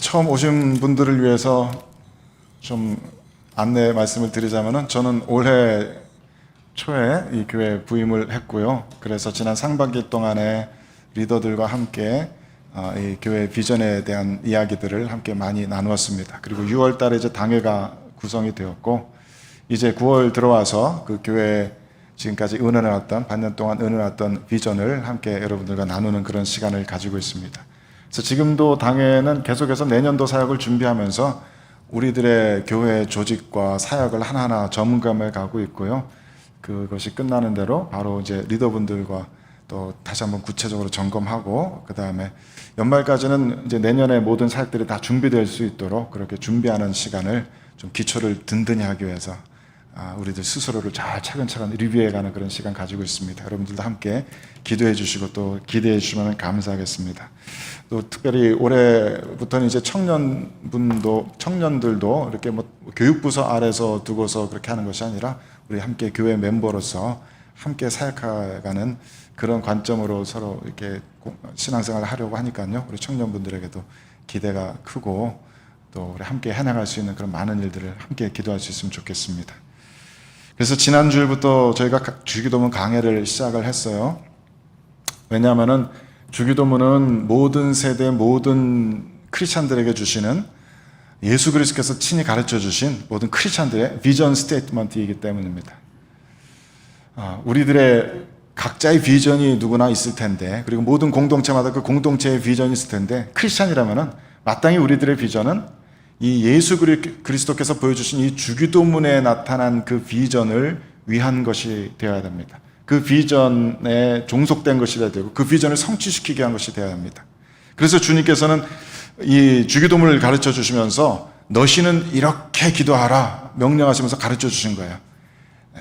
처음 오신 분들을 위해서 좀 안내 말씀을 드리자면은 저는 올해 초에 이 교회 부임을 했고요. 그래서 지난 상반기 동안에 리더들과 함께 이 교회 비전에 대한 이야기들을 함께 많이 나누었습니다. 그리고 6월 달에 이제 당회가 구성이 되었고, 이제 9월 들어와서 그 교회 지금까지 은혜해왔던, 반년 동안 은혜해왔던 비전을 함께 여러분들과 나누는 그런 시간을 가지고 있습니다. 그래서 지금도 당회는 계속해서 내년도 사역을 준비하면서 우리들의 교회 조직과 사역을 하나하나 점검해 가고 있고요. 그것이 끝나는 대로 바로 이제 리더분들과 또 다시 한번 구체적으로 점검하고, 그 다음에 연말까지는 이제 내년에 모든 사역들이 다 준비될 수 있도록 그렇게 준비하는 시간을 좀 기초를 든든히 하기 위해서 우리들 스스로를 잘 차근차근 리뷰해가는 그런 시간 가지고 있습니다. 여러분들도 함께 기도해 주시고 또 기대해 주시면 감사하겠습니다. 또 특별히 올해부터는 이제 청년들도 이렇게 뭐 교육부서 아래서 두고서 그렇게 하는 것이 아니라 우리 함께 교회 멤버로서 함께 사역해가는 그런 관점으로 서로 이렇게 신앙생활을 하려고 하니까요. 우리 청년분들에게도 기대가 크고 또 우리 함께 해나갈 수 있는 그런 많은 일들을 함께 기도할 수 있으면 좋겠습니다. 그래서 지난 주일부터 저희가 주기도문 강해를 시작을 했어요. 왜냐하면은 주기도문은 모든 세대 모든 크리스찬들에게 주시는, 예수 그리스도께서 친히 가르쳐 주신 모든 크리스찬들의 비전 스테이트먼트이기 때문입니다. 우리들의 각자의 비전이 누구나 있을 텐데, 그리고 모든 공동체마다 그 공동체의 비전이 있을 텐데, 크리스찬이라면은 마땅히 우리들의 비전은 이 예수 그리스도께서 보여주신 이 주기도문에 나타난 그 비전을 위한 것이 되어야 됩니다. 그 비전에 종속된 것이 되어야 되고, 그 비전을 성취시키게 한 것이 되어야 합니다. 그래서 주님께서는 이 주기도문을 가르쳐 주시면서 너희는 이렇게 기도하라 명령하시면서 가르쳐 주신 거예요.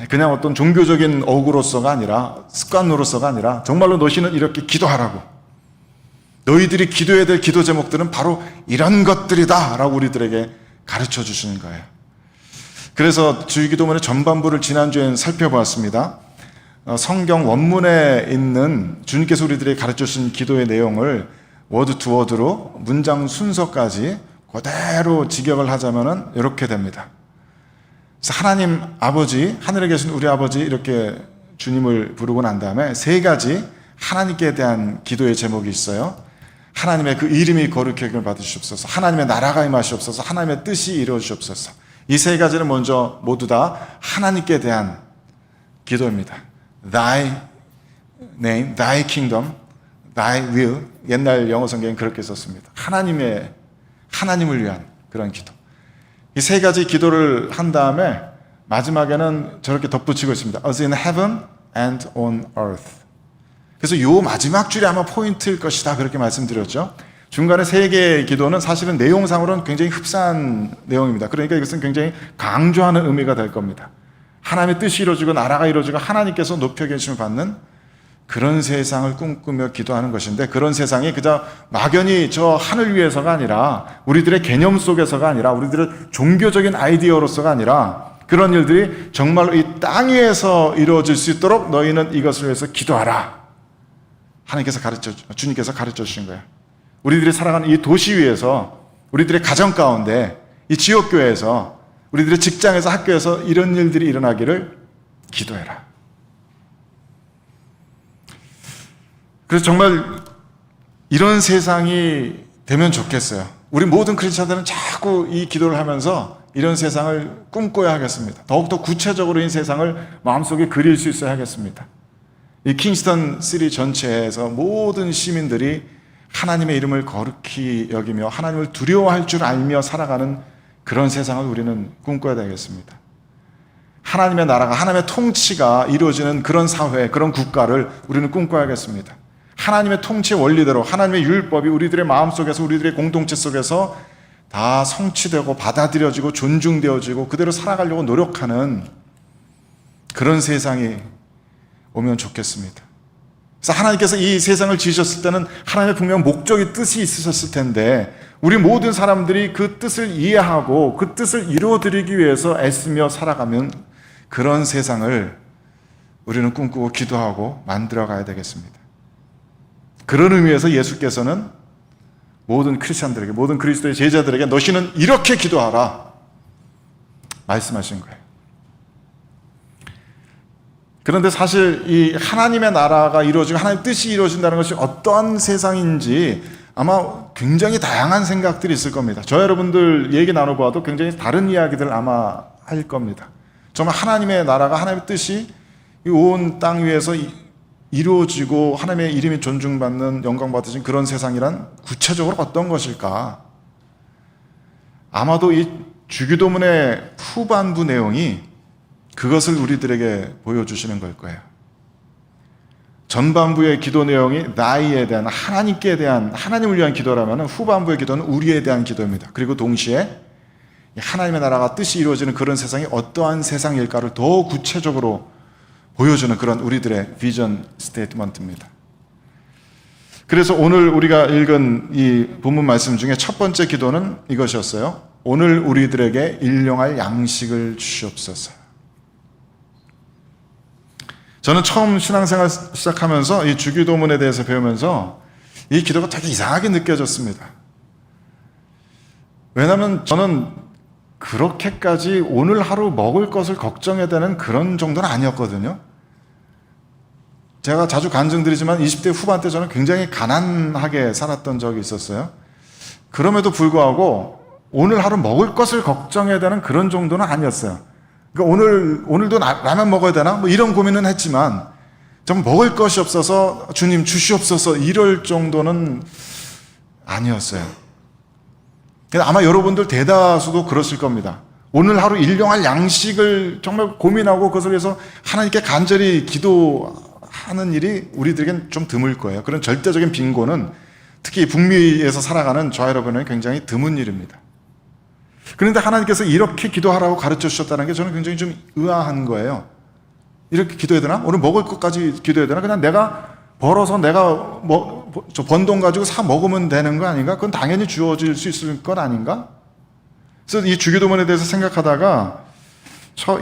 그냥 어떤 종교적인 어구로서가 아니라, 습관으로서가 아니라 정말로 너희는 이렇게 기도하라고, 너희들이 기도해야 될 기도 제목들은 바로 이런 것들이다 라고 우리들에게 가르쳐 주시는 거예요. 그래서 주기도문의 전반부를 지난주에는 살펴보았습니다. 성경 원문에 있는 주님께서 우리들에게 가르쳐 주신 기도의 내용을 워드 투 워드로 문장 순서까지 그대로 직역을 하자면 이렇게 됩니다. 그래서 하나님 아버지, 하늘에 계신 우리 아버지, 이렇게 주님을 부르고 난 다음에 세 가지 하나님께 대한 기도의 제목이 있어요. 하나님의 그 이름이 거룩히 여김을 받으시옵소서, 하나님의 나라가 임하시옵소서, 하나님의 뜻이 이루어지옵소서. 이 세 가지는 먼저 모두 다 하나님께 대한 기도입니다. Thy name, Thy kingdom, Thy will. 옛날 영어 성경은 그렇게 썼습니다. 하나님을 위한 그런 기도. 이 세 가지 기도를 한 다음에 마지막에는 저렇게 덧붙이고 있습니다. As in heaven and on earth. 그래서 요 마지막 줄이 아마 포인트일 것이다, 그렇게 말씀드렸죠. 중간에 세 개의 기도는 사실은 내용상으로는 굉장히 흡사한 내용입니다. 그러니까 이것은 굉장히 강조하는 의미가 될 겁니다. 하나님의 뜻이 이루어지고 나라가 이루어지고 하나님께서 높여 계심을 받는 그런 세상을 꿈꾸며 기도하는 것인데, 그런 세상이 그저 막연히 저 하늘 위에서가 아니라, 우리들의 개념 속에서가 아니라, 우리들의 종교적인 아이디어로서가 아니라, 그런 일들이 정말로 이 땅 위에서 이루어질 수 있도록 너희는 이것을 위해서 기도하라. 주님께서 가르쳐 주신 거예요. 우리들이 살아가는 이 도시 위에서, 우리들의 가정 가운데, 이 지역교회에서, 우리들의 직장에서, 학교에서 이런 일들이 일어나기를 기도해라. 그래서 정말 이런 세상이 되면 좋겠어요. 우리 모든 크리스찬들은 자꾸 이 기도를 하면서 이런 세상을 꿈꿔야 하겠습니다. 더욱더 구체적으로 이 세상을 마음속에 그릴 수 있어야 하겠습니다. 이 킹스턴 시리 전체에서 모든 시민들이 하나님의 이름을 거룩히 여기며 하나님을 두려워할 줄 알며 살아가는 그런 세상을 우리는 꿈꿔야 되겠습니다. 하나님의 나라가, 하나님의 통치가 이루어지는 그런 사회, 그런 국가를 우리는 꿈꿔야겠습니다. 하나님의 통치의 원리대로, 하나님의 율법이 우리들의 마음속에서, 우리들의 공동체 속에서 다 성취되고 받아들여지고 존중되어지고 그대로 살아가려고 노력하는 그런 세상이 오면 좋겠습니다. 그래서 하나님께서 이 세상을 지으셨을 때는 하나님의 분명 목적이, 뜻이 있으셨을 텐데, 우리 모든 사람들이 그 뜻을 이해하고 그 뜻을 이루어드리기 위해서 애쓰며 살아가면 그런 세상을 우리는 꿈꾸고 기도하고 만들어 가야 되겠습니다. 그런 의미에서 예수께서는 모든 크리스천들에게, 모든 그리스도의 제자들에게 너희는 이렇게 기도하라 말씀하신 거예요. 그런데 사실 이 하나님의 나라가 이루어지고 하나님의 뜻이 이루어진다는 것이 어떠한 세상인지 아마 굉장히 다양한 생각들이 있을 겁니다. 저 여러분들 얘기 나눠봐도 굉장히 다른 이야기들 아마 할 겁니다. 정말 하나님의 나라가, 하나님의 뜻이 온 땅 위에서 이루어지고 하나님의 이름이 존중받는, 영광받으신 그런 세상이란 구체적으로 어떤 것일까? 아마도 이 주기도문의 후반부 내용이 그것을 우리들에게 보여주시는 걸 거예요. 전반부의 기도 내용이 나에 대한, 하나님께 대한, 하나님을 위한 기도라면 후반부의 기도는 우리에 대한 기도입니다. 그리고 동시에 하나님의 나라가 뜻이 이루어지는 그런 세상이 어떠한 세상일까를 더 구체적으로 보여주는 그런 우리들의 비전 스테이트먼트입니다. 그래서 오늘 우리가 읽은 이 본문 말씀 중에 첫 번째 기도는 이것이었어요. 오늘 우리들에게 일용할 양식을 주시옵소서. 저는 처음 신앙생활 시작하면서 이 주기도문에 대해서 배우면서 이 기도가 되게 이상하게 느껴졌습니다. 왜냐하면 저는 그렇게까지 오늘 하루 먹을 것을 걱정해야 되는 그런 정도는 아니었거든요. 제가 자주 간증드리지만 20대 후반 때 저는 굉장히 가난하게 살았던 적이 있었어요. 그럼에도 불구하고 오늘 하루 먹을 것을 걱정해야 되는 그런 정도는 아니었어요. 그러니까 오늘도 라면 먹어야 되나? 뭐 이런 고민은 했지만 좀 먹을 것이 없어서 주님 주시옵소서 이럴 정도는 아니었어요. 아마 여러분들 대다수도 그러실 겁니다. 오늘 하루 일용할 양식을 정말 고민하고 그것을 위해서 하나님께 간절히 기도하는 일이 우리들에겐 좀 드물 거예요. 그런 절대적인 빈곤은 특히 북미에서 살아가는 저와 여러분은 굉장히 드문 일입니다. 그런데 하나님께서 이렇게 기도하라고 가르쳐 주셨다는 게 저는 굉장히 좀 의아한 거예요. 이렇게 기도해야 되나? 오늘 먹을 것까지 기도해야 되나? 그냥 내가 벌어서 내가 번 돈 가지고 사 먹으면 되는 거 아닌가? 그건 당연히 주어질 수 있을 건 아닌가? 그래서 이 주기도문에 대해서 생각하다가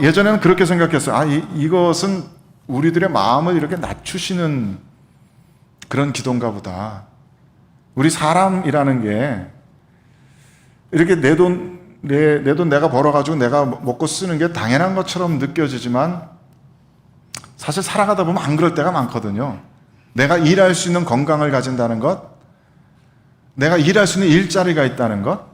예전에는 그렇게 생각했어요. 이것은 우리들의 마음을 이렇게 낮추시는 그런 기도인가 보다. 우리 사람이라는 게 이렇게 내 돈 내가 벌어가지고 내가 먹고 쓰는 게 당연한 것처럼 느껴지지만 사실 살아가다 보면 안 그럴 때가 많거든요. 내가 일할 수 있는 건강을 가진다는 것, 내가 일할 수 있는 일자리가 있다는 것,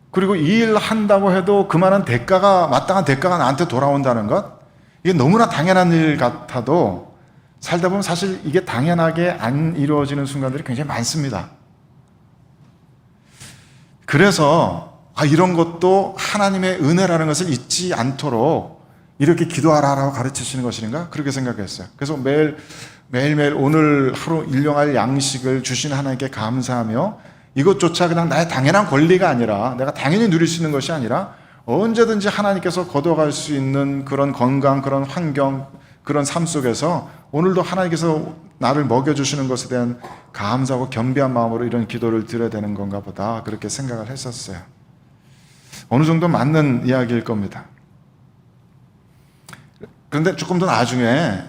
그리고 일한다고 해도 그만한 대가가, 마땅한 대가가 나한테 돌아온다는 것, 이게 너무나 당연한 일 같아도 살다 보면 사실 이게 당연하게 안 이루어지는 순간들이 굉장히 많습니다. 그래서 이런 것도 하나님의 은혜라는 것을 잊지 않도록 이렇게 기도하라라고 가르치시는 것인가? 그렇게 생각했어요. 그래서 매일매일 오늘 하루 일용할 양식을 주신 하나님께 감사하며 이것조차 그냥 나의 당연한 권리가 아니라 내가 당연히 누릴 수 있는 것이 아니라 언제든지 하나님께서 거둬갈 수 있는 그런 건강, 그런 환경, 그런 삶 속에서 오늘도 하나님께서 나를 먹여주시는 것에 대한 감사하고 겸비한 마음으로 이런 기도를 드려야 되는 건가 보다 그렇게 생각을 했었어요. 어느 정도 맞는 이야기일 겁니다. 그런데 조금 더 나중에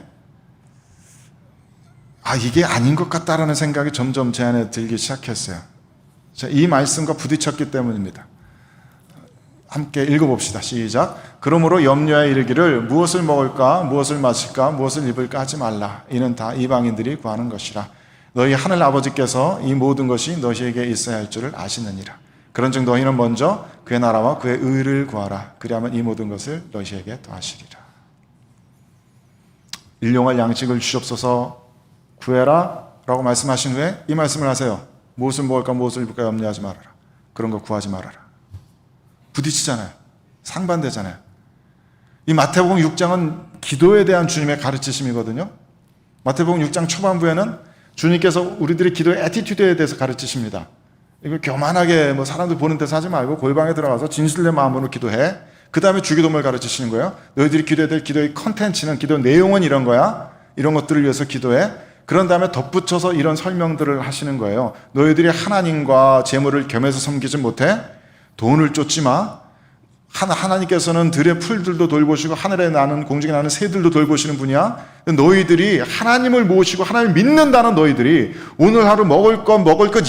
이게 아닌 것 같다라는 생각이 점점 제 안에 들기 시작했어요. 이 말씀과 부딪혔기 때문입니다. 함께 읽어봅시다. 시작. 그러므로 염려에 이르기를 무엇을 먹을까, 무엇을 마실까, 무엇을 입을까 하지 말라. 이는 다 이방인들이 구하는 것이라. 너희 하늘 아버지께서 이 모든 것이 너희에게 있어야 할 줄을 아시느니라. 그런즉 너희는 먼저 그의 나라와 그의 의를 구하라. 그리하면 이 모든 것을 너희에게 더하시리라. 일용할 양식을 주시옵소서 구해라 라고 말씀하신 후에 이 말씀을 하세요. 무엇을 먹을까 무엇을 입을까 염려하지 말아라. 그런 거 구하지 말아라. 부딪히잖아요. 상반되잖아요. 이 마태복음 6장은 기도에 대한 주님의 가르치심이거든요. 마태복음 6장 초반부에는 주님께서 우리들의 기도의 애티튜드에 대해서 가르치십니다. 이거 교만하게 사람들 보는 데서 하지 말고 골방에 들어가서 진실된 마음으로 기도해. 그 다음에 주기도문을 가르치시는 거예요. 너희들이 기도해야 될 기도의 컨텐츠는, 기도 내용은 이런 거야. 이런 것들을 위해서 기도해. 그런 다음에 덧붙여서 이런 설명들을 하시는 거예요. 너희들이 하나님과 재물을 겸해서 섬기지 못해. 돈을 쫓지 마. 하나님께서는 들의 풀들도 돌보시고 하늘에 나는 공중에 나는 새들도 돌보시는 분이야. 너희들이 하나님을 모시고 하나님을 믿는다는 너희들이 오늘 하루 먹을 것,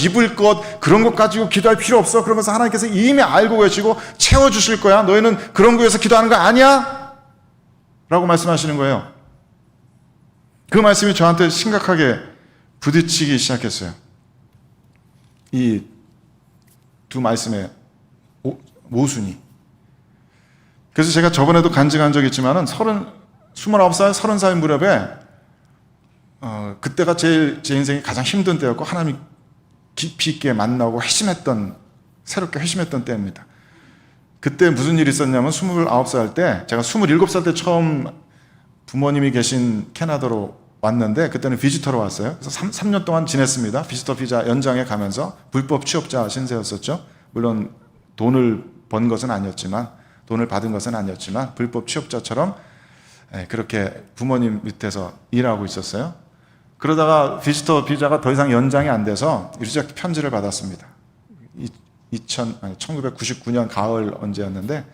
입을 것 그런 것 가지고 기도할 필요 없어. 그러면서 하나님께서 이미 알고 계시고 채워주실 거야. 너희는 그런 거 위해서 기도하는 거 아니야? 라고 말씀하시는 거예요. 그 말씀이 저한테 심각하게 부딪히기 시작했어요. 이 두 말씀의 모순이. 그래서 제가 저번에도 간증한 적이 있지만은 29살, 30살 무렵에 그때가 제 인생이 가장 힘든 때였고 하나님이 깊이 있게 만나고 새롭게 회심했던 때입니다. 그때 무슨 일이 있었냐면 29살 때, 제가 27살 때 처음 부모님이 계신 캐나다로 왔는데 그때는 비지터로 왔어요. 그래서 3년 동안 지냈습니다. 비지터 비자 연장해 가면서 불법 취업자 신세였었죠. 물론 돈을 번 것은 아니었지만, 돈을 받은 것은 아니었지만 불법 취업자처럼 그렇게 부모님 밑에서 일하고 있었어요. 그러다가 비지터 비자가 더 이상 연장이 안 돼서 유지적 편지를 받았습니다. 1999년 가을 언제였는데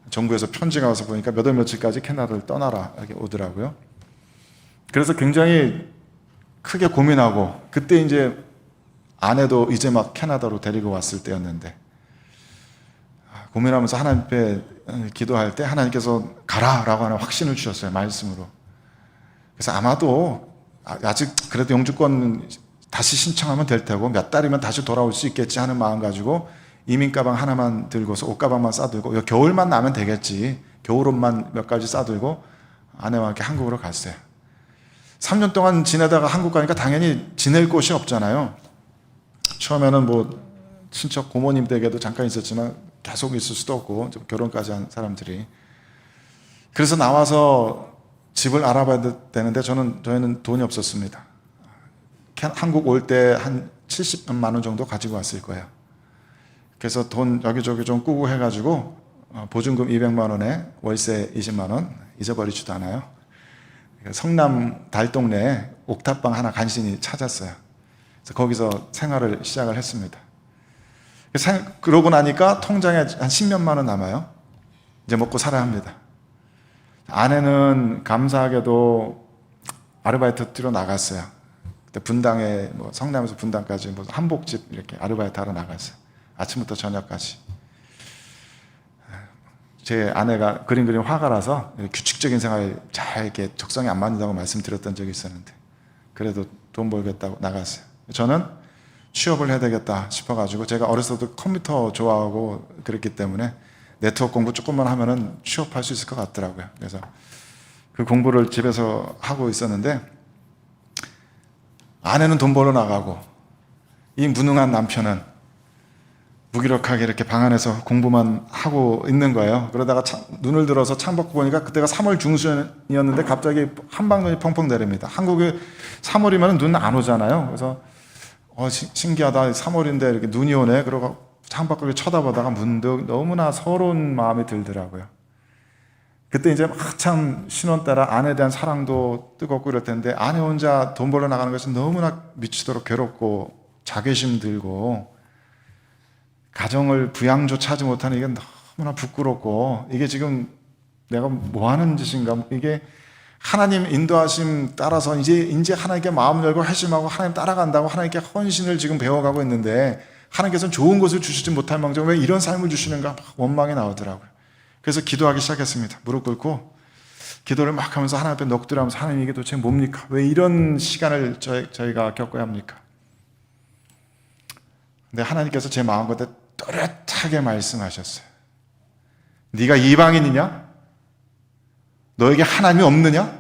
정부에서 편지가 와서 보니까 몇 월 며칠까지 캐나다를 떠나라 이렇게 오더라고요. 그래서 굉장히 크게 고민하고, 그때 이제 아내도 이제 막 캐나다로 데리고 왔을 때였는데 고민하면서 하나님 앞에 기도할 때 하나님께서 가라라고 하는 확신을 주셨어요. 말씀으로. 그래서 아마도 아직 그래도 영주권 다시 신청하면 될 테고 몇 달이면 다시 돌아올 수 있겠지 하는 마음 가지고 이민 가방 하나만 들고서 옷 가방만 싸들고 겨울만 나면 되겠지, 겨울옷만 몇 가지 싸들고 아내와 함께 한국으로 갔어요. 3년 동안 지내다가 한국 가니까 당연히 지낼 곳이 없잖아요. 처음에는 뭐 친척 고모님 댁에도 잠깐 있었지만 계속 있을 수도 없고 결혼까지 한 사람들이. 그래서 나와서 집을 알아봐야 되는데 저희는 돈이 없었습니다. 한국 올 때 한 70만 원 정도 가지고 왔을 거예요. 그래서 돈 여기저기 좀 꾸고 해가지고 보증금 200만 원에 월세 20만 원, 잊어버리지도 않아요. 성남 달동네에 옥탑방 하나 간신히 찾았어요. 그래서 거기서 생활을 시작을 했습니다. 그러고 나니까 통장에 한 10몇만 원 남아요. 이제 먹고 살아야 합니다. 아내는 감사하게도 아르바이트 뛰러 나갔어요. 그때 분당에 성남에서 분당까지 한복집 이렇게 아르바이트 하러 나갔어요. 아침부터 저녁까지. 제 아내가 그림 화가 나서 규칙적인 생활 잘 이렇게 적성에 안 맞는다고 말씀드렸던 적이 있었는데 그래도 돈 벌겠다고 나갔어요. 저는 취업을 해야 되겠다 싶어가지고, 제가 어렸을 때 컴퓨터 좋아하고 그랬기 때문에 네트워크 공부 조금만 하면은 취업할 수 있을 것 같더라고요. 그래서 그 공부를 집에서 하고 있었는데 아내는 돈 벌러 나가고 이 무능한 남편은 무기력하게 이렇게 방 안에서 공부만 하고 있는 거예요. 그러다가 눈을 들어서 창밖을 보니까 그때가 3월 중순이었는데 갑자기 한방눈이 펑펑 내립니다. 한국에 3월이면 눈 안 오잖아요. 그래서 신기하다, 3월인데 이렇게 눈이 오네. 그러고 창밖을 쳐다보다가 문득 너무나 서러운 마음이 들더라고요. 그때 이제 한참 신혼 따라 아내에 대한 사랑도 뜨겁고 이럴 텐데 아내 혼자 돈 벌러 나가는 것이 너무나 미치도록 괴롭고 자괴심 들고 가정을 부양조차 하지 못하는 이게 너무나 부끄럽고, 이게 지금 내가 뭐 하는 짓인가, 이게 하나님 인도하심 따라서 이제 하나님께 마음 열고 회심하고 하나님 따라간다고 하나님께 헌신을 지금 배워가고 있는데 하나님께서는 좋은 것을 주시지 못할 망정 왜 이런 삶을 주시는가 원망이 나오더라고요. 그래서 기도하기 시작했습니다. 무릎 꿇고 기도를 막 하면서 하나님 앞에 넋두리하면서 하나님 이게 도대체 뭡니까? 왜 이런 시간을 저희가 겪어야 합니까? 근데 하나님께서 제 마음 가운데 또렷하게 말씀하셨어요. 네가 이방인이냐? 너에게 하나님이 없느냐?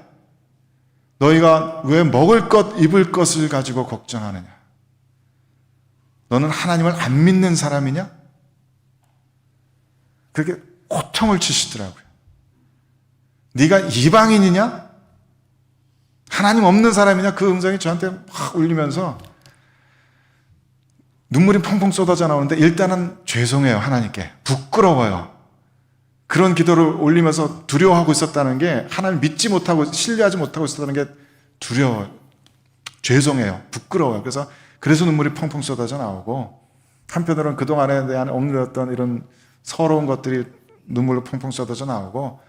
너희가 왜 먹을 것, 입을 것을 가지고 걱정하느냐? 너는 하나님을 안 믿는 사람이냐? 그렇게 호통을 치시더라고요. 네가 이방인이냐? 하나님 없는 사람이냐? 그 음성이 저한테 막 울리면서 눈물이 펑펑 쏟아져 나오는데 일단은 죄송해요. 하나님께. 부끄러워요. 그런 기도를 올리면서 두려워하고 있었다는 게, 하나님 믿지 못하고 신뢰하지 못하고 있었다는 게 두려워요. 죄송해요. 부끄러워요. 그래서 눈물이 펑펑 쏟아져 나오고, 한편으로는 그동안에 대한 억눌렸던 이런 서러운 것들이 눈물로 펑펑 쏟아져 나오고,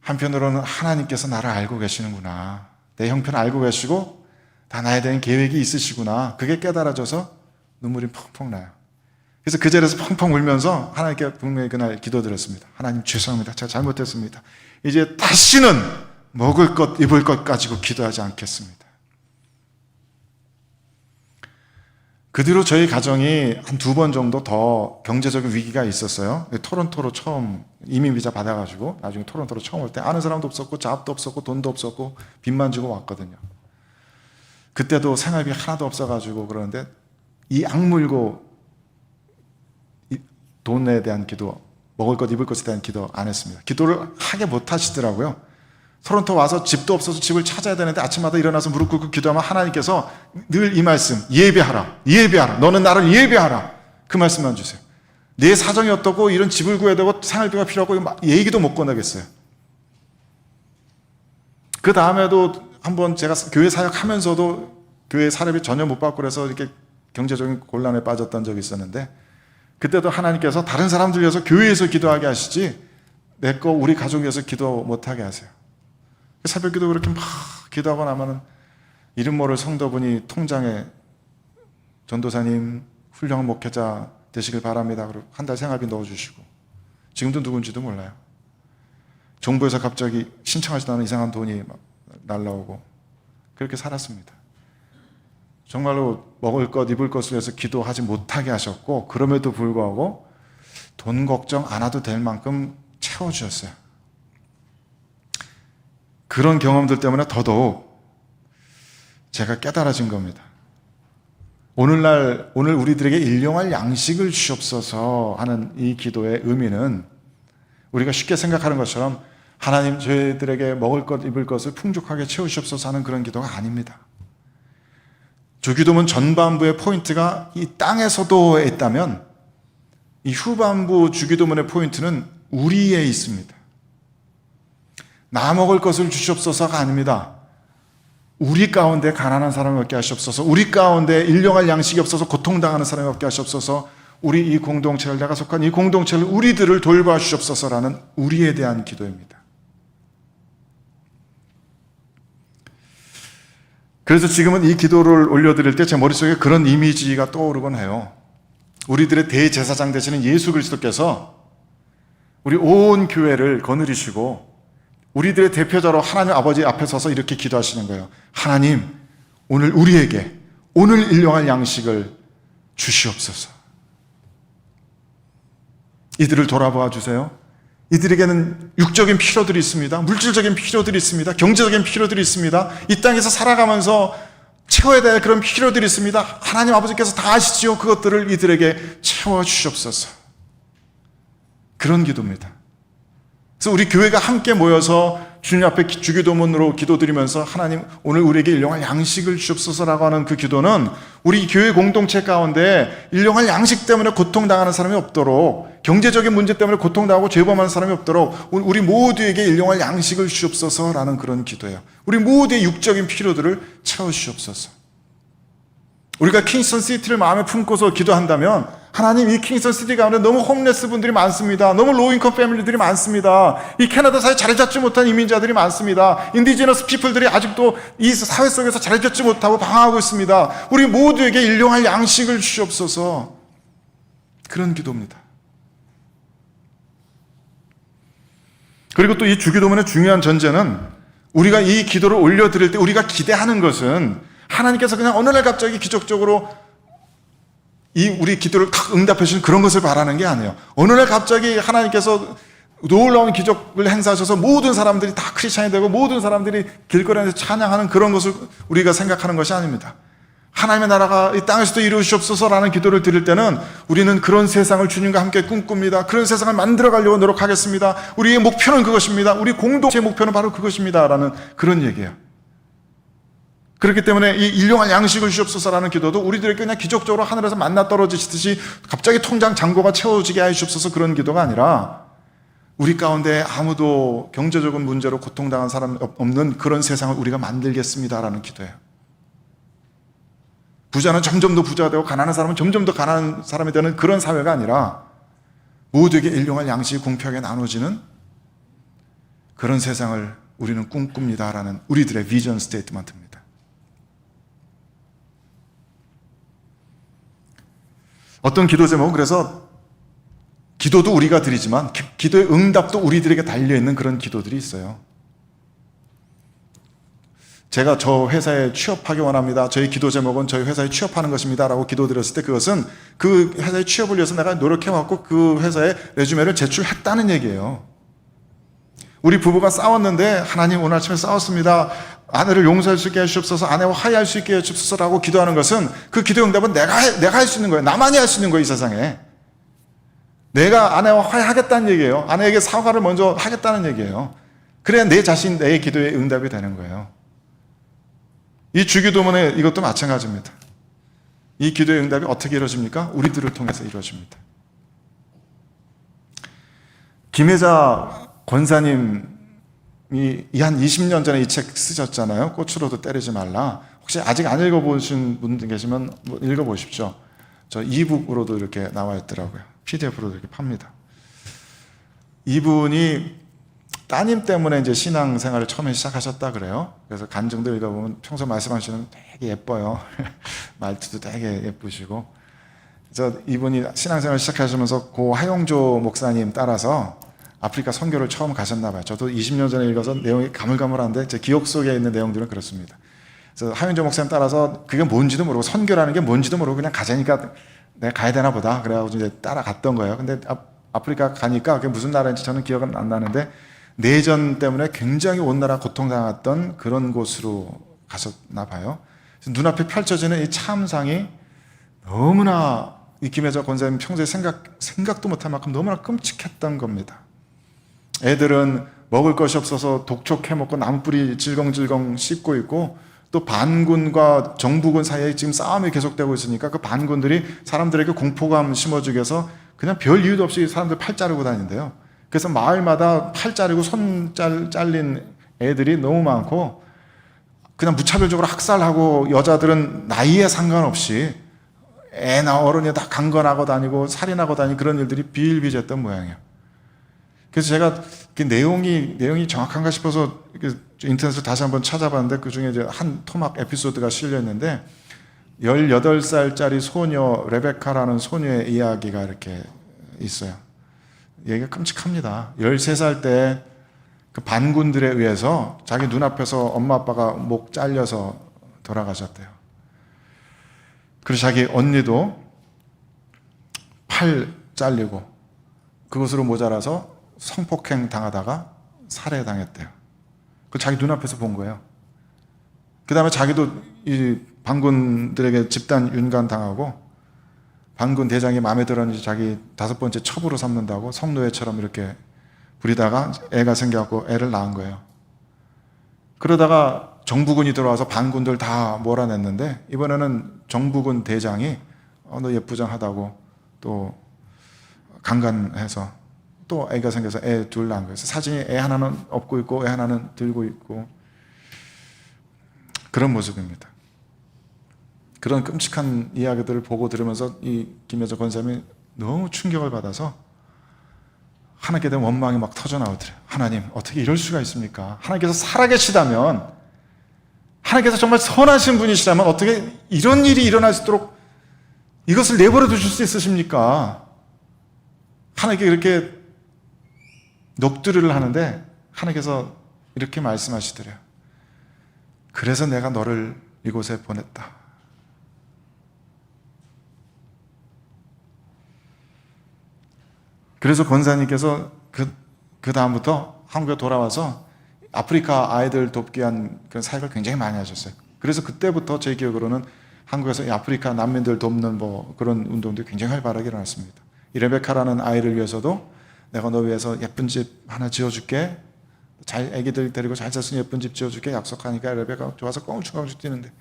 한편으로는 하나님께서 나를 알고 계시는구나, 내 형편을 알고 계시고 다 나에 대한 계획이 있으시구나, 그게 깨달아져서 눈물이 펑펑 나요. 그래서 그 자리에서 펑펑 울면서 하나님께 분명히 그날 기도드렸습니다. 하나님 죄송합니다. 제가 잘못했습니다. 이제 다시는 먹을 것 입을 것 가지고 기도하지 않겠습니다. 그 뒤로 저희 가정이 한 2번 정도 더 경제적인 위기가 있었어요. 토론토로 처음 이민 비자 받아가지고 나중에 토론토로 처음 올 때 아는 사람도 없었고 잡도 없었고 돈도 없었고 빚만 지고 왔거든요. 그때도 생활비 하나도 없어가지고 그러는데 이 악물고 돈에 대한 기도, 먹을 것 입을 것에 대한 기도 안 했습니다. 기도를 하게 못 하시더라고요. 토론토 와서 집도 없어서 집을 찾아야 되는데 아침마다 일어나서 무릎 꿇고 기도하면 하나님께서 늘 이 말씀, 예배하라, 예배하라, 너는 나를 예배하라, 그 말씀만 주세요. 내 사정이 어떻고 이런 집을 구해야 되고 생활비가 필요하고 얘기도 못 꺼내겠어요. 그 다음에도 한번 제가 교회 사역하면서도 교회 사례비 전혀 못 받고 그래서 이렇게 경제적인 곤란에 빠졌던 적이 있었는데, 그때도 하나님께서 다른 사람들 위해서 교회에서 기도하게 하시지 내 거 우리 가족 위해서 기도 못하게 하세요. 새벽 기도 그렇게 막 기도하고 나면은 이름 모를 성도분이 통장에 전도사님 훌륭한 목회자 되시길 바랍니다, 그리고 한 달 생활비 넣어주시고, 지금도 누군지도 몰라요. 정부에서 갑자기 신청하지도 않은 이상한 돈이 막 날라오고 그렇게 살았습니다. 정말로 먹을 것 입을 것을 위해서 기도하지 못하게 하셨고, 그럼에도 불구하고 돈 걱정 안 해도 될 만큼 채워주셨어요. 그런 경험들 때문에 더더욱 제가 깨달아진 겁니다. 오늘 우리들에게 일용할 양식을 주옵소서 하는 이 기도의 의미는 우리가 쉽게 생각하는 것처럼 하나님 저희들에게 먹을 것 입을 것을 풍족하게 채우시옵소서 하는 그런 기도가 아닙니다. 주기도문 전반부의 포인트가 이 땅에서도 있다면 이 후반부 주기도문의 포인트는 우리에 있습니다. 나 먹을 것을 주시옵소서가 아닙니다. 우리 가운데 가난한 사람이 없게 하시옵소서, 우리 가운데 일용할 양식이 없어서 고통당하는 사람이 없게 하시옵소서, 우리 이 공동체를, 내가 속한 이 공동체를, 우리들을 돌봐 주시옵소서라는 우리에 대한 기도입니다. 그래서 지금은 이 기도를 올려드릴 때 제 머릿속에 그런 이미지가 떠오르곤 해요. 우리들의 대제사장 되시는 예수 그리스도께서 우리 온 교회를 거느리시고 우리들의 대표자로 하나님 아버지 앞에 서서 이렇게 기도하시는 거예요. 하나님, 오늘 우리에게 오늘 일용할 양식을 주시옵소서. 이들을 돌아봐 주세요. 이들에게는 육적인 필요들이 있습니다. 물질적인 필요들이 있습니다. 경제적인 필요들이 있습니다. 이 땅에서 살아가면서 채워야 될 그런 필요들이 있습니다. 하나님 아버지께서 다 아시지요. 그것들을 이들에게 채워주시옵소서. 그런 기도입니다. 그래서 우리 교회가 함께 모여서 주님 앞에 주기도문으로 기도드리면서 하나님 오늘 우리에게 일용할 양식을 주옵소서라고 하는 그 기도는 우리 교회 공동체 가운데 일용할 양식 때문에 고통당하는 사람이 없도록, 경제적인 문제 때문에 고통당하고 죄범하는 사람이 없도록 우리 모두에게 일용할 양식을 주옵소서라는 그런 기도예요. 우리 모두의 육적인 필요들을 채워주시옵소서. 우리가 킹스턴 시티를 마음에 품고서 기도한다면 하나님, 이 킹스턴 시티 가운데 너무 홈레스 분들이 많습니다. 너무 로우인컴 패밀리들이 많습니다. 이 캐나다 사회에 자리 잡지 못한 이민자들이 많습니다. 인디지너스 피플들이 아직도 이 사회 속에서 자리 잡지 못하고 방황하고 있습니다. 우리 모두에게 일용할 양식을 주시옵소서. 그런 기도입니다. 그리고 또 이 주기도문의 중요한 전제는 우리가 이 기도를 올려드릴 때 우리가 기대하는 것은 하나님께서 그냥 어느 날 갑자기 기적적으로 이 우리 기도를 탁 응답해 주신 그런 것을 바라는 게 아니에요. 어느 날 갑자기 하나님께서 놀라운 기적을 행사하셔서 모든 사람들이 다 크리스찬이 되고 모든 사람들이 길거리에서 찬양하는 그런 것을 우리가 생각하는 것이 아닙니다. 하나님의 나라가 이 땅에서도 이루어지옵소서라는 기도를 드릴 때는 우리는 그런 세상을 주님과 함께 꿈꿉니다. 그런 세상을 만들어 가려고 노력하겠습니다. 우리의 목표는 그것입니다. 우리 공동체의 목표는 바로 그것입니다 라는 그런 얘기예요. 그렇기 때문에 이 일용할 양식을 주옵소서라는 기도도 우리들에게 그냥 기적적으로 하늘에서 만나 떨어지듯이 갑자기 통장 잔고가 채워지게 해 주옵소서 그런 기도가 아니라 우리 가운데 아무도 경제적인 문제로 고통당한 사람 없는 그런 세상을 우리가 만들겠습니다라는 기도예요. 부자는 점점 더 부자가 되고 가난한 사람은 점점 더 가난한 사람이 되는 그런 사회가 아니라 모두에게 일용할 양식이 공평하게 나눠지는 그런 세상을 우리는 꿈꿉니다라는 우리들의 비전 스테이트먼트입니다. 어떤 기도 제목은 그래서 기도도 우리가 드리지만 기도의 응답도 우리들에게 달려있는 그런 기도들이 있어요. 제가 저 회사에 취업하기 원합니다. 저희 기도 제목은 저희 회사에 취업하는 것입니다 라고 기도드렸을 때 그것은 그 회사에 취업을 위해서 내가 노력해왔고 그 회사에 레주메를 제출했다는 얘기예요. 우리 부부가 싸웠는데 하나님 오늘 아침에 싸웠습니다. 아내를 용서할 수 있게 해주옵소서, 아내와 화해할 수 있게 해주옵소서라고 기도하는 것은 그 기도 응답은 내가 할 수 있는 거예요. 나만이 할 수 있는 거예요, 이 세상에. 내가 아내와 화해하겠다는 얘기예요. 아내에게 사과를 먼저 하겠다는 얘기예요. 그래야 내 자신, 내 기도의 응답이 되는 거예요. 이 주기도문에 이것도 마찬가지입니다. 이 기도의 응답이 어떻게 이루어집니까? 우리들을 통해서 이루어집니다. 김혜자 권사님이 한 20년 전에 이 책 쓰셨잖아요. 꽃으로도 때리지 말라. 혹시 아직 안 읽어보신 분들 계시면 읽어보십시오. 저 이북으로도 이렇게 나와 있더라고요. PDF로도 이렇게 팝니다. 이분이 따님 때문에 이제 신앙생활을 처음에 시작하셨다 그래요. 그래서 간증도 읽어보면 평소 말씀하시는 되게 예뻐요. 말투도 되게 예쁘시고. 그래서 이분이 신앙생활을 시작하시면서 고 하용조 목사님 따라서 아프리카 선교를 처음 가셨나 봐요. 저도 20년 전에 읽어서 내용이 가물가물한데 제 기억 속에 있는 내용들은 그렇습니다. 그래서 하용조 목사님 따라서 그게 뭔지도 모르고 선교라는 게 뭔지도 모르고 그냥 가자니까 내가 가야 되나 보다. 그래가지고 이제 따라갔던 거예요. 근데 아프리카 가니까 그게 무슨 나라인지 저는 기억은 안 나는데 내전 때문에 굉장히 온 나라 고통당했던 그런 곳으로 가셨나 봐요. 눈앞에 펼쳐지는 이 참상이 너무나 이 김혜자 권사님 평소에 생각도 못할 만큼 너무나 끔찍했던 겁니다. 애들은 먹을 것이 없어서 독촉해 먹고 나무뿌리 질겅질겅 씹고 있고 또 반군과 정부군 사이에 지금 싸움이 계속되고 있으니까 그 반군들이 사람들에게 공포감 심어주기 위해서 그냥 별 이유도 없이 사람들 팔 자르고 다닌대요. 그래서 마을마다 팔 자르고 손 잘린 애들이 너무 많고 그냥 무차별적으로 학살하고 여자들은 나이에 상관없이 애나 어른이 다 강간하고 다니고 살인하고 다니는 그런 일들이 비일비재했던 모양이에요. 그래서 제가 그 내용이 정확한가 싶어서 인터넷을 다시 한번 찾아봤는데 그 중에 이제 한 토막 에피소드가 실려 있는데 18살짜리 소녀 레베카라는 소녀의 이야기가 이렇게 있어요. 얘기가 끔찍합니다. 13살 때 그 반군들에 의해서 자기 눈앞에서 엄마 아빠가 목 잘려서 돌아가셨대요. 그리고 자기 언니도 팔 잘리고 그것으로 모자라서 성폭행 당하다가 살해당했대요. 그 자기 눈앞에서 본 거예요. 그 다음에 자기도 이 반군들에게 집단 윤간 당하고 반군 대장이 마음에 들었는지 자기 5번째 첩으로 삼는다고 성노예처럼 이렇게 부리다가 애가 생겨갖고 애를 낳은 거예요. 그러다가 정부군이 들어와서 반군들 다 몰아냈는데 이번에는 정부군 대장이 너 예쁘장하다고 또 강간해서 또 애가 생겨서 애 둘 낳은 거예요. 사진이 애 하나는 업고 있고 애 하나는 들고 있고 그런 모습입니다. 그런 끔찍한 이야기들을 보고 들으면서 이 김혜자 권사님이 너무 충격을 받아서 하나님께 대한 원망이 막 터져 나오더래요. 하나님 어떻게 이럴 수가 있습니까? 하나님께서 살아계시다면 하나님께서 정말 선하신 분이시라면 어떻게 이런 일이 일어날 수 있도록 이것을 내버려 두실 수 있으십니까? 하나님께 이렇게 녹두를 하는데 하나님께서 이렇게 말씀하시더래요. 그래서 내가 너를 이곳에 보냈다. 그래서 권사님께서 그 다음부터 한국에 돌아와서 아프리카 아이들 돕기 위한 그런 사역을 굉장히 많이 하셨어요. 그래서 그때부터 제 기억으로는 한국에서 이 아프리카 난민들 돕는 뭐 그런 운동들이 굉장히 활발하게 일어났습니다. 이 레베카라는 아이를 위해서도 내가 너 위해서 예쁜 집 하나 지어줄게. 애기들 데리고 잘 살 수 있는 예쁜 집 지어줄게 약속하니까 레베카 좋아서 꽁충꽁충 뛰는데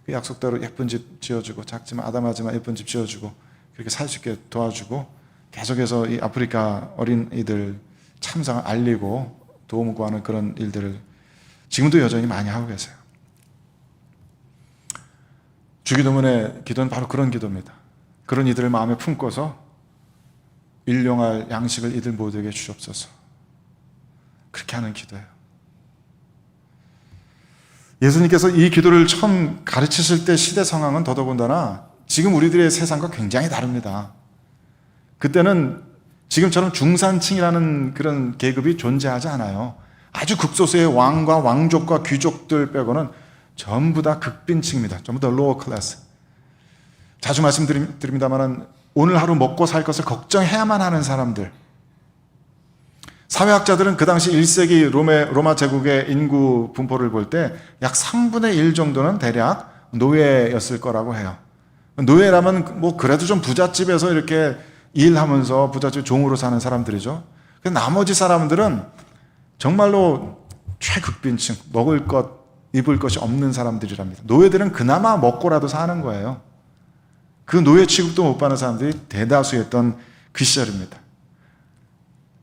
그 약속대로 예쁜 집 지어주고 작지만 아담하지만 예쁜 집 지어주고 그렇게 살 수 있게 도와주고 계속해서 이 아프리카 어린이들 참상을 알리고 도움을 구하는 그런 일들을 지금도 여전히 많이 하고 계세요. 주기도문의 기도는 바로 그런 기도입니다. 그런 이들을 마음에 품고서 일용할 양식을 이들 모두에게 주옵소서. 그렇게 하는 기도예요. 예수님께서 이 기도를 처음 가르치실 때 시대 상황은 더더군다나 지금 우리들의 세상과 굉장히 다릅니다. 그때는 지금처럼 중산층이라는 그런 계급이 존재하지 않아요. 아주 극소수의 왕과 왕족과 귀족들 빼고는 전부 다 극빈층입니다. 전부 다 로어 클래스. 자주 말씀드립니다만 오늘 하루 먹고 살 것을 걱정해야만 하는 사람들. 사회학자들은 그 당시 1세기 로마 제국의 인구 분포를 볼 때 약 3분의 1 정도는 대략 노예였을 거라고 해요. 노예라면 뭐 그래도 좀 부잣집에서 이렇게 일하면서 부잣집 종으로 사는 사람들이죠. 나머지 사람들은 정말로 최극빈층, 먹을 것, 입을 것이 없는 사람들이랍니다. 노예들은 그나마 먹고라도 사는 거예요. 그 노예 취급도 못 받는 사람들이 대다수였던 그 시절입니다.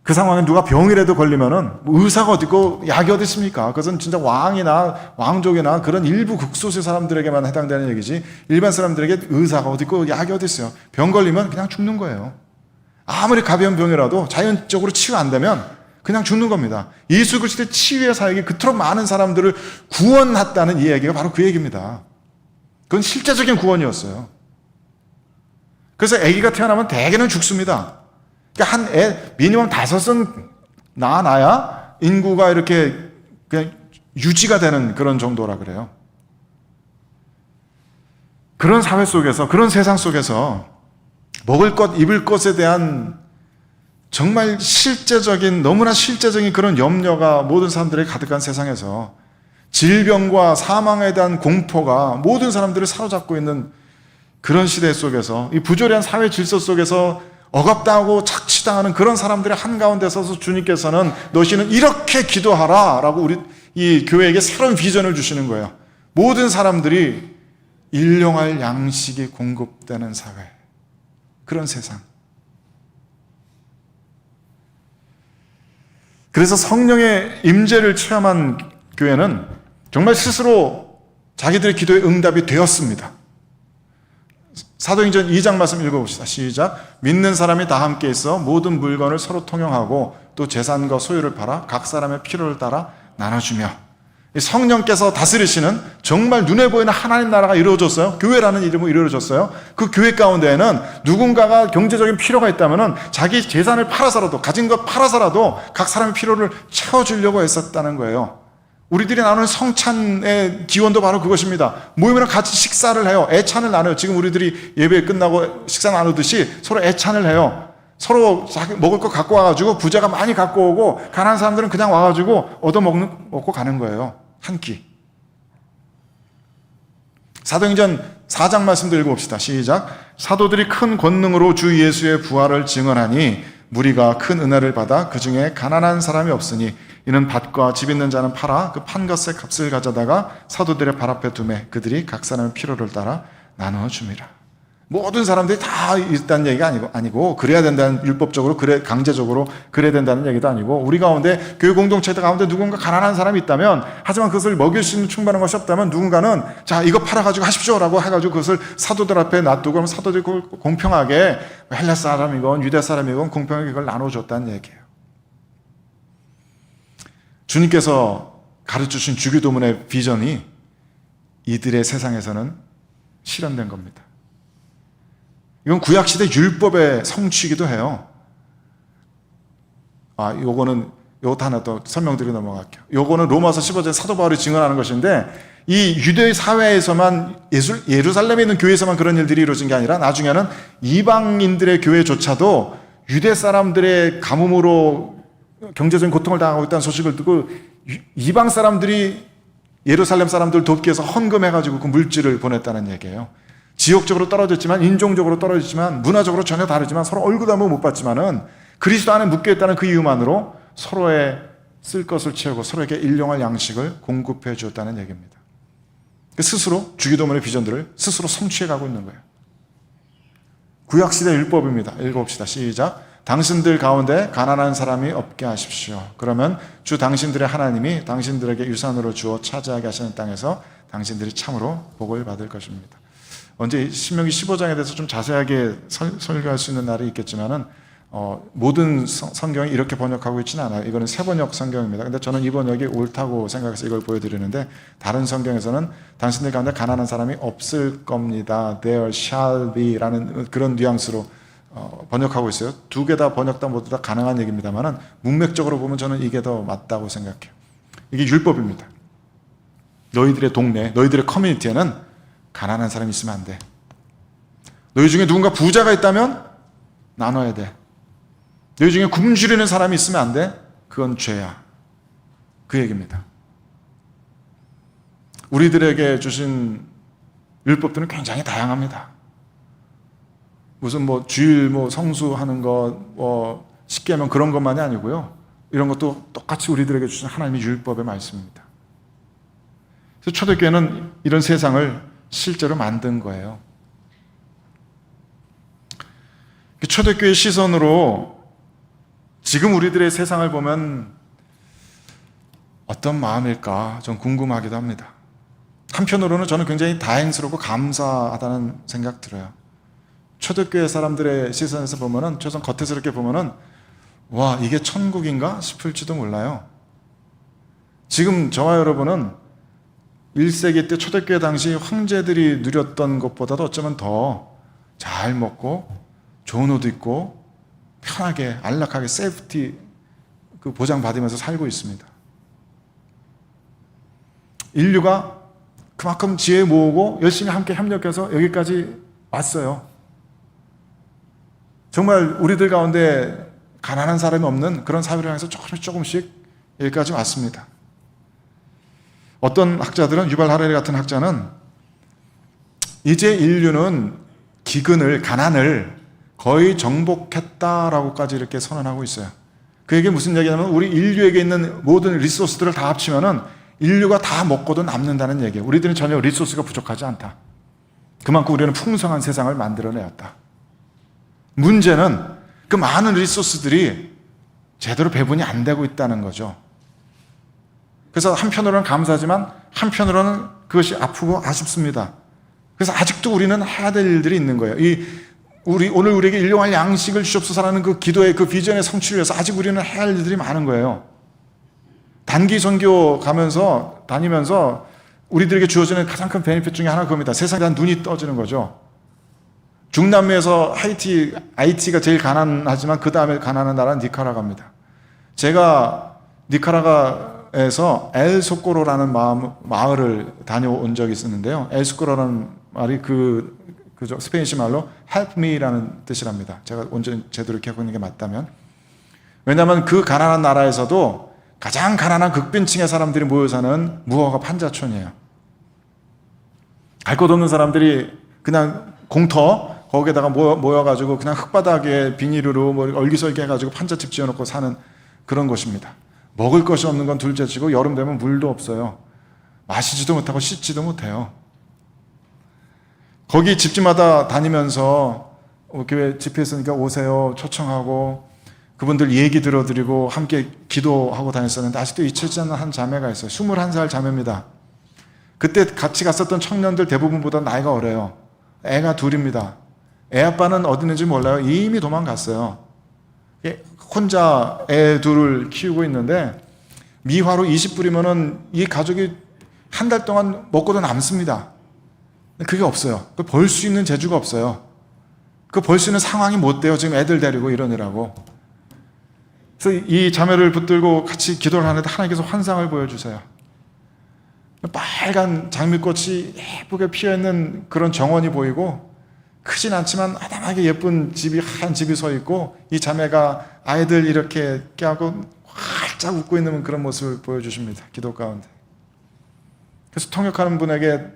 그 상황에 누가 병이라도 걸리면은 의사가 어디 있고 약이 어디 있습니까? 그것은 진짜 왕이나 왕족이나 그런 일부 극소수의 사람들에게만 해당되는 얘기지 일반 사람들에게 의사가 어디 있고 약이 어디 있어요? 병 걸리면 그냥 죽는 거예요. 아무리 가벼운 병이라도 자연적으로 치유 안 되면 그냥 죽는 겁니다. 예수 그리스도의 치유의 사역이 그토록 많은 사람들을 구원했다는 이야기가 바로 그 얘기입니다. 그건 실제적인 구원이었어요. 그래서 아기가 태어나면 대개는 죽습니다. 그러니까 한 애 미니멈 5은 낳아야 인구가 이렇게 그냥 유지가 되는 그런 정도라 그래요. 그런 사회 속에서, 그런 세상 속에서 먹을 것, 입을 것에 대한 정말 실제적인, 너무나 실제적인 그런 염려가 모든 사람들에게 가득한 세상에서 질병과 사망에 대한 공포가 모든 사람들을 사로잡고 있는 그런 시대 속에서 이 부조리한 사회 질서 속에서 억압당하고 착취당하는 그런 사람들의 한가운데 서서 주님께서는 너희는 이렇게 기도하라 라고 우리 이 교회에게 새로운 비전을 주시는 거예요. 모든 사람들이 일용할 양식이 공급되는 사회, 그런 세상. 그래서 성령의 임재를 체험한 교회는 정말 스스로 자기들의 기도의 응답이 되었습니다. 사도행전 2장 말씀 읽어봅시다. 시작. 믿는 사람이 다 함께 있어 모든 물건을 서로 통용하고 또 재산과 소유를 팔아 각 사람의 필요를 따라 나눠주며. 성령께서 다스리시는 정말 눈에 보이는 하나님 나라가 이루어졌어요. 교회라는 이름으로 이루어졌어요. 그 교회 가운데에는 누군가가 경제적인 필요가 있다면 자기 재산을 팔아서라도, 가진 것 팔아서라도 각 사람의 필요를 채워주려고 했었다는 거예요. 우리들이 나누는 성찬의 기원도 바로 그것입니다. 모이면 같이 식사를 해요. 애찬을 나눠요. 지금 우리들이 예배 끝나고 식사 나누듯이 서로 애찬을 해요. 서로 자기 먹을 거 갖고 와가지고 부자가 많이 갖고 오고 가난한 사람들은 그냥 와가지고 얻어먹고 가는 거예요. 한 끼. 사도행전 4장 말씀도 읽어봅시다. 시작. 사도들이 큰 권능으로 주 예수의 부활을 증언하니 무리가 큰 은혜를 받아 그 중에 가난한 사람이 없으니 이는 밭과 집 있는 자는 팔아 그 판 것의 값을 가져다가 사도들의 발 앞에 두매 그들이 각 사람의 필요를 따라 나누어 줍니다. 모든 사람들이 다 있다는 얘기가 아니고 그래야 된다는, 율법적으로 그래 강제적으로 그래야 된다는 얘기도 아니고, 우리 가운데 교회 공동체 가운데 누군가 가난한 사람이 있다면, 하지만 그것을 먹일 수 있는 충분한 것이 없다면 누군가는 자 이거 팔아가지고 하십시오라고 해가지고 그것을 사도들 앞에 놔두고 그러면 사도들이 공평하게 헬라 사람이건 유대 사람이건 공평하게 그걸 나눠줬다는 얘기예요. 주님께서 가르쳐주신 주기도문의 비전이 이들의 세상에서는 실현된 겁니다. 이건 구약시대 율법의 성취이기도 해요. 요것도 하나 더 설명드리고 넘어갈게요. 요거는 로마서 15장 사도 바울이 증언하는 것인데, 이 유대 사회에서만, 예루살렘에 있는 교회에서만 그런 일들이 이루어진 게 아니라 나중에는 이방인들의 교회조차도 유대 사람들의 가뭄으로 경제적인 고통을 당하고 있다는 소식을 듣고 이방 사람들이 예루살렘 사람들 돕기 위해서 헌금해가지고 그 물질을 보냈다는 얘기예요. 지역적으로 떨어졌지만, 인종적으로 떨어졌지만, 문화적으로 전혀 다르지만, 서로 얼굴도 한번 못 봤지만은 그리스도 안에 묶여있다는 그 이유만으로 서로의 쓸 것을 채우고 서로에게 일용할 양식을 공급해 주었다는 얘기입니다. 스스로 주기도문의 비전들을 스스로 성취해가고 있는 거예요. 구약시대 율법입니다. 읽어봅시다. 시작. 당신들 가운데 가난한 사람이 없게 하십시오. 그러면 주 당신들의 하나님이 당신들에게 유산으로 주어 차지하게 하시는 땅에서 당신들이 참으로 복을 받을 것입니다. 언제 신명기 15장에 대해서 좀 자세하게 설교할 수 있는 날이 있겠지만은 모든 성경이 이렇게 번역하고 있지는 않아요. 이거는 세번역 성경입니다. 근데 저는 이 번역이 옳다고 생각해서 이걸 보여드리는데, 다른 성경에서는 당신들 가운데 가난한 사람이 없을 겁니다. There shall be 라는 그런 뉘앙스로 번역하고 있어요. 두 개 다 번역 다 모두 다 가능한 얘기입니다만, 문맥적으로 보면 저는 이게 더 맞다고 생각해요. 이게 율법입니다. 너희들의 동네, 너희들의 커뮤니티에는 가난한 사람이 있으면 안 돼. 너희 중에 누군가 부자가 있다면 나눠야 돼. 너희 중에 굶주리는 사람이 있으면 안 돼. 그건 죄야. 그 얘기입니다. 우리들에게 주신 율법들은 굉장히 다양합니다. 무슨 주일 성수하는 것, 십계명 그런 것만이 아니고요. 이런 것도 똑같이 우리들에게 주신 하나님의 율법의 말씀입니다. 그래서 초대교회는 이런 세상을 실제로 만든 거예요. 초대교회 시선으로 지금 우리들의 세상을 보면 어떤 마음일까 좀 궁금하기도 합니다. 한편으로는 저는 굉장히 다행스럽고 감사하다는 생각 들어요. 초대교회 사람들의 시선에서 보면은, 최소한 겉에서 이렇게 보면은, 와, 이게 천국인가 싶을지도 몰라요. 지금 저와 여러분은 1세기 때 초대교회 당시 황제들이 누렸던 것보다도 어쩌면 더 잘 먹고 좋은 옷 입고 편하게 안락하게 세이프티 보장받으면서 살고 있습니다. 인류가 그만큼 지혜 모으고 열심히 함께 협력해서 여기까지 왔어요. 정말 우리들 가운데 가난한 사람이 없는 그런 사회를 향해서 조금씩 여기까지 왔습니다. 어떤 학자들은, 유발 하라리 같은 학자는 이제 인류는 가난을 거의 정복했다라고까지 이렇게 선언하고 있어요. 그 얘기 무슨 얘기냐면, 우리 인류에게 있는 모든 리소스들을 다 합치면은 인류가 다 먹고도 남는다는 얘기예요. 우리들은 전혀 리소스가 부족하지 않다. 그만큼 우리는 풍성한 세상을 만들어내었다. 문제는 그 많은 리소스들이 제대로 배분이 안 되고 있다는 거죠. 그래서 한편으로는 감사하지만 한편으로는 그것이 아프고 아쉽습니다. 그래서 아직도 우리는 해야 될 일들이 있는 거예요. 오늘 우리에게 일용할 양식을 주옵소서라는 그 기도의 그 비전의 성취를 위해서 아직 우리는 해야 할 일들이 많은 거예요. 단기 선교 다니면서 우리들에게 주어지는 가장 큰 베네핏 중에 하나가 그겁니다. 세상에 대한 눈이 떠지는 거죠. 중남미에서 하이티가 제일 가난하지만 그 다음에 가난한 나라는 니카라과입니다. 제가 니카라과에서 엘소코로라는 마을을 다녀온 적이 있었는데요. 엘소코로라는 말이 그죠, 스페인시 말로 help me라는 뜻이랍니다. 제가 온전히 제대로 기억하고 있는 게 맞다면. 왜냐하면 그 가난한 나라에서도 가장 가난한 극빈층의 사람들이 모여 사는 무허가 판자촌이에요. 갈 곳 없는 사람들이 그냥 공터 거기에다가 모여가지고 그냥 흙바닥에 비닐으로 얼기설기 해가지고 판잣집 지어놓고 사는 그런 곳입니다. 먹을 것이 없는 건 둘째치고 여름 되면 물도 없어요. 마시지도 못하고 씻지도 못해요. 거기 집집마다 다니면서 교회 집회했으니까 오세요 초청하고 그분들 얘기 들어드리고 함께 기도하고 다녔었는데, 아직도 잊혀지지 않는 한 자매가 있어요. 21살 자매입니다. 그때 같이 갔었던 청년들 대부분보다 나이가 어려요. 애가 둘입니다. 애 아빠는 어디 있는지 몰라요. 이미 도망갔어요. 혼자 애 둘을 키우고 있는데 미화로 20불이면은 이 가족이 한 달 동안 먹고도 남습니다. 그게 없어요. 벌 수 있는 재주가 없어요. 그 벌 수 있는 상황이 못 돼요. 지금 애들 데리고 이러느라고. 그래서 이 자매를 붙들고 같이 기도를 하는데 하나님께서 환상을 보여주세요. 빨간 장미꽃이 예쁘게 피어있는 그런 정원이 보이고, 크진 않지만 아담하게 예쁜 하얀 집이 서 있고, 이 자매가 아이들 이렇게 깨하고 활짝 웃고 있는 그런 모습을 보여주십니다. 기도 가운데. 그래서 통역하는 분에게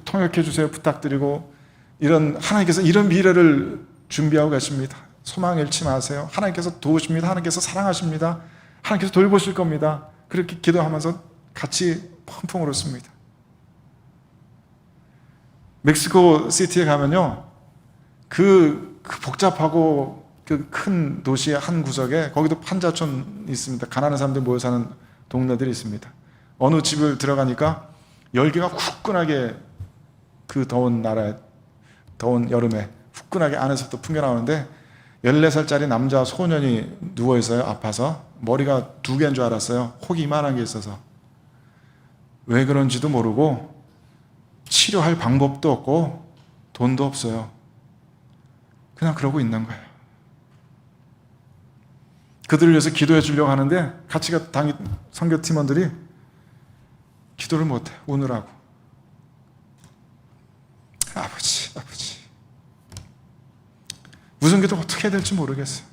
통역해 주세요 부탁드리고, 하나님께서 이런 미래를 준비하고 계십니다. 소망 잃지 마세요. 하나님께서 도우십니다. 하나님께서 사랑하십니다. 하나님께서 돌보실 겁니다. 그렇게 기도하면서 같이 펑펑 울었습니다. 멕시코 시티에 가면요, 그 복잡하고 그 큰 도시의 한 구석에 거기도 판자촌이 있습니다. 가난한 사람들 모여 사는 동네들이 있습니다. 어느 집을 들어가니까 열기가 후끈하게, 그 더운 여름에 후끈하게 안에서부터 풍겨 나오는데, 14살짜리 남자 소년이 누워있어요. 아파서. 머리가 2개인 줄 알았어요. 혹이 이만한 게 있어서. 왜 그런지도 모르고 치료할 방법도 없고 돈도 없어요. 그냥 그러고 있는 거예요. 그들을 위해서 기도해 주려고 하는데 같이 다닌 선교팀원들이 기도를 못해. 우느라고. 아버지. 무슨 기도 어떻게 해야 될지 모르겠어요.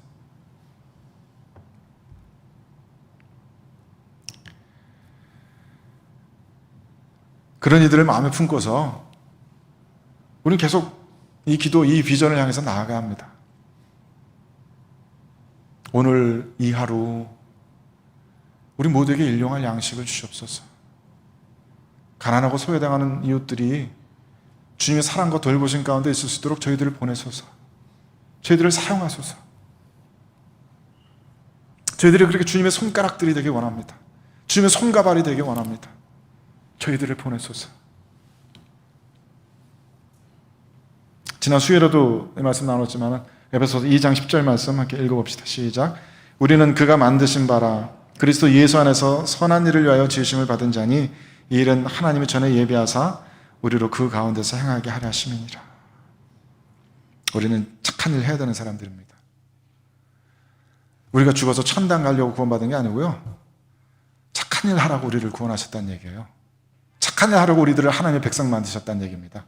그런 이들을 마음에 품고서 우리는 계속 이 기도, 이 비전을 향해서 나아가야 합니다. 오늘 이 하루 우리 모두에게 일용할 양식을 주시옵소서. 가난하고 소외당하는 이웃들이 주님의 사랑과 돌보심 가운데 있을 수 있도록 저희들을 보내소서. 저희들을 사용하소서. 저희들이 그렇게 주님의 손가락들이 되길 원합니다. 주님의 손가발이 되길 원합니다. 저희들을 보내소서. 지난 수요일에도 이 말씀 나눴지만 에베소서 2장 10절 말씀 함께 읽어봅시다. 시작. 우리는 그가 만드신 바라 그리스도 예수 안에서 선한 일을 위하여 지으심을 받은 자니 이 일은 하나님이 전에 예비하사 우리로 그 가운데서 행하게 하려 하심이니라. 우리는 착한 일을 해야 되는 사람들입니다. 우리가 죽어서 천당 가려고 구원받은 게 아니고요. 착한 일 하라고 우리를 구원하셨다는 얘기예요. 착한 일 하라고 우리들을 하나님의 백성 만드셨다는 얘기입니다.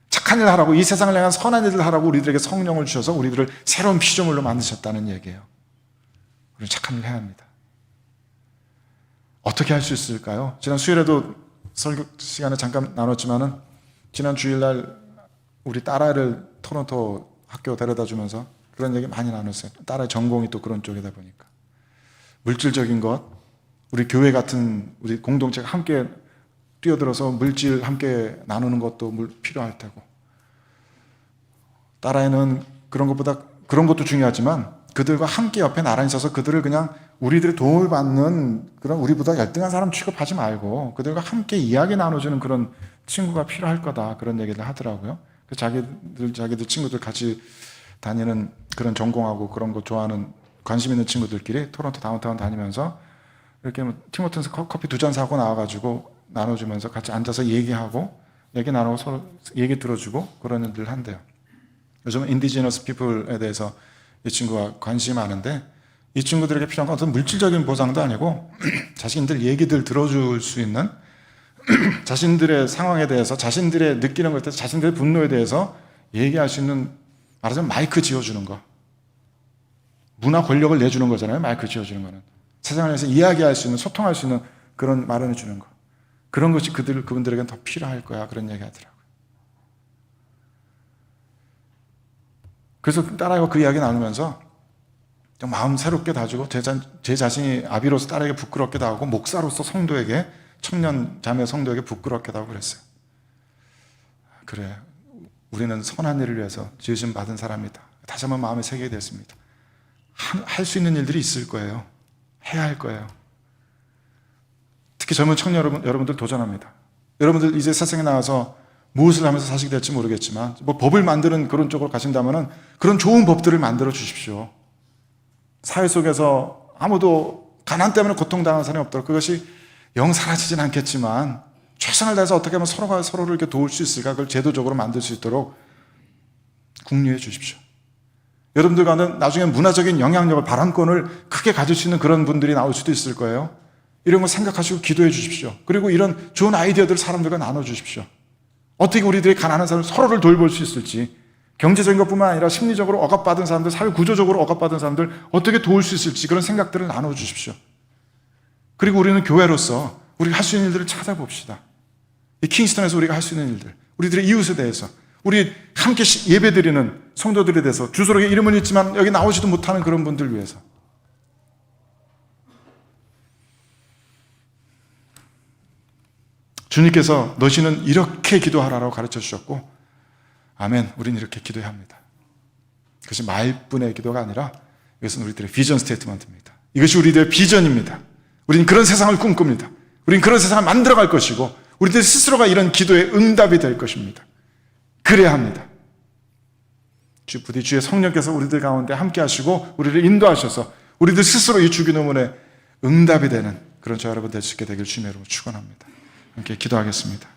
착한 일 하라고, 이 세상을 향한 선한 일을 하라고 우리들에게 성령을 주셔서 우리들을 새로운 피조물로 만드셨다는 얘기예요. 우리는 착한 일을 해야 합니다. 어떻게 할 수 있을까요? 지난 수요일에도 설교 시간에 잠깐 나눴지만은 지난 주일날 우리 딸아이를 토론토 학교 데려다 주면서 그런 얘기 많이 나눴어요. 딸아이 전공이 또 그런 쪽이다 보니까 물질적인 것, 우리 교회 같은 우리 공동체가 함께 뛰어들어서 물질 함께 나누는 것도 필요할 테고, 딸아이는 그런 것보다 그런 것도 중요하지만 그들과 함께 옆에 나란히 서서 그들을 그냥 우리들의 도움을 받는 그런 우리보다 열등한 사람 취급하지 말고 그들과 함께 이야기 나눠주는 그런 친구가 필요할 거다, 그런 얘기를 하더라고요. 자기들 친구들 같이 다니는 그런 전공하고 그런 거 좋아하는 관심 있는 친구들끼리 토론토 다운타운 다니면서 이렇게 팀워튼스 커피 2잔 사고 나와가지고 나눠주면서 같이 앉아서 얘기하고 얘기 나누고 서로 얘기 들어주고 그런 일들 한대요. 요즘은 인디지너스 피플에 대해서 이 친구가 관심이 많은데 이 친구들에게 필요한 건 어떤 물질적인 보상도 아니고 자신들 얘기들 들어줄 수 있는 자신들의 상황에 대해서, 자신들의 느끼는 것에 대해서, 자신들의 분노에 대해서 얘기할 수 있는, 말하자면 마이크 지어주는 거, 문화 권력을 내주는 거잖아요. 마이크 지어주는 거는 세상을 위해서 이야기할 수 있는, 소통할 수 있는 그런 마련해 주는 거, 그런 것이 그분들에게는 더 필요할 거야, 그런 얘기 하더라고요. 그래서 딸아이와 그 이야기 나누면서 좀 마음 새롭게 다지고 제 자신이 아비로서 딸에게 부끄럽기도 하고 목사로서 성도에게, 청년 자매 성도에게 부끄럽기도 하고 그랬어요. 그래, 우리는 선한 일을 위해서 지으심 받은 사람이다. 다시 한번 마음에 새기게 됐습니다. 할 수 있는 일들이 있을 거예요. 해야 할 거예요. 특히 젊은 청년 여러분들 도전합니다. 여러분들 이제 세상에 나와서 무엇을 하면서 사시게 될지 모르겠지만 뭐 법을 만드는 그런 쪽으로 가신다면 그런 좋은 법들을 만들어 주십시오. 사회 속에서 아무도 가난 때문에 고통당하는 사람이 없도록, 그것이 영 사라지진 않겠지만 최선을 다해서 어떻게 하면 서로가 서로를 이렇게 도울 수 있을까, 그걸 제도적으로 만들 수 있도록 국리해 주십시오. 여러분들 가운데 나중에 문화적인 영향력을, 발언권을 크게 가질 수 있는 그런 분들이 나올 수도 있을 거예요. 이런 거 생각하시고 기도해 주십시오. 그리고 이런 좋은 아이디어들을 사람들과 나눠 주십시오. 어떻게 우리들이 가난한 사람 서로를 돌볼 수 있을지, 경제적인 것뿐만 아니라 심리적으로 억압받은 사람들, 사회 구조적으로 억압받은 사람들 어떻게 도울 수 있을지 그런 생각들을 나눠 주십시오. 그리고 우리는 교회로서 우리가 할 수 있는 일들을 찾아봅시다. 이 킹스턴에서 우리가 할 수 있는 일들, 우리들의 이웃에 대해서, 우리 함께 예배드리는 성도들에 대해서, 주소록에 이름은 있지만 여기 나오지도 못하는 그런 분들 위해서. 주님께서 너희는 이렇게 기도하라고 가르쳐 주셨고, 아멘, 우리는 이렇게 기도해야 합니다. 그것이 말뿐의 기도가 아니라 이것은 우리들의 비전 스테이트먼트입니다. 이것이 우리들의 비전입니다. 우리는 그런 세상을 꿈꿉니다. 우리는 그런 세상을 만들어갈 것이고 우리들 스스로가 이런 기도의 응답이 될 것입니다. 그래야 합니다. 부디 주의 성령께서 우리들 가운데 함께 하시고 우리를 인도하셔서 우리들 스스로 이 주기도문에 응답이 되는 그런 저 여러분 될 수 있게 되길 주님의 이름으로 축원합니다. 함께 기도하겠습니다.